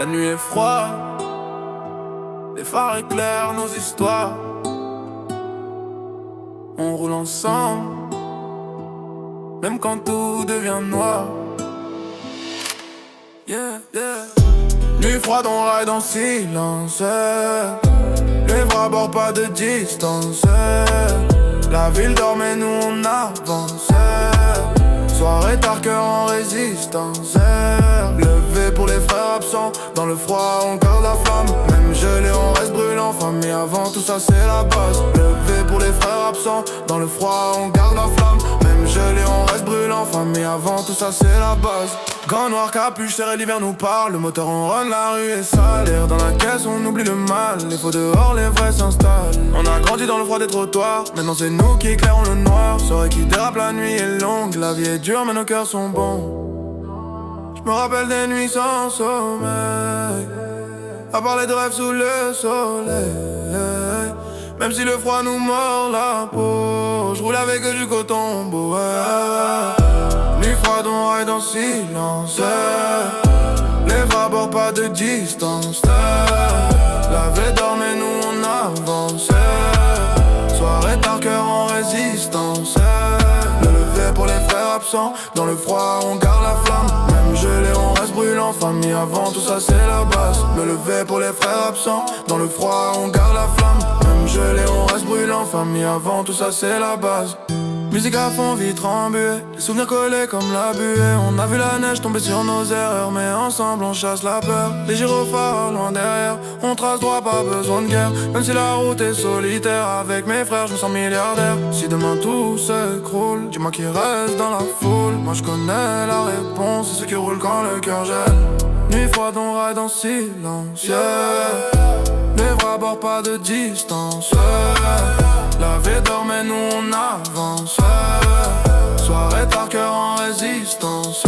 La nuit est froide, les phares éclairent nos histoires. On roule ensemble, même quand tout devient noir. Yeah, yeah. Nuit froide, on ride en silence. Les bras à bord, pas de distance. La ville dort mais nous on avance. Soirée tard, cœur en résistance. Levé pour les frères absents. Dans le froid on garde la flamme. Même gelé on reste brûlant. Famille avant tout ça c'est la base. Levé pour les frères absents. Dans le froid on garde la flamme. Même gelé on reste brûlant. Famille avant tout ça c'est la base. Gants noir, capuche, serré, l'hiver nous parle. Le moteur on run, la rue est sale. L'air dans la caisse, on oublie le mal. Les faux dehors, les vrais s'installent. On a grandi dans le froid des trottoirs. Maintenant c'est nous qui éclairons le noir. Soirée qui dérape, la nuit est longue. La vie est dure mais nos cœurs sont bons. Je me rappelle des nuits sans sommeil, à parler de rêves sous le soleil. Même si le froid nous mord la peau, je roule avec eux du coton beau. Nuit froide, on ride en silence. Les bras à bord, pas de distance. La veille dort mais nous on avance. Soirée tard, cœur en résistance. Le lever pour les frères absents. Dans le froid on garde la flamme. Même gelé on reste brûlant. Famille avant tout ça c'est la base. Me lever pour les frères absents. Dans le froid on garde la flamme. Même gelé on reste brûlant. Famille avant tout ça c'est la base. Musique à fond, vitre embuée, les souvenirs collés comme la buée. On a vu la neige tomber sur nos erreurs, mais ensemble on chasse la peur. Les gyrophares loin derrière, on trace droit, pas besoin de guerre. Même si la route est solitaire, avec mes frères je me sens milliardaire. Si demain tout s'écroule, dis-moi qui reste dans la foule. Moi je connais la réponse, c'est ce qui roule quand le cœur gèle. Nuit froide, on ride en silence, yeah. Les bras à bord, pas de distance. La vie dort mais nous on avance. Soirée tard, cœur en résistance.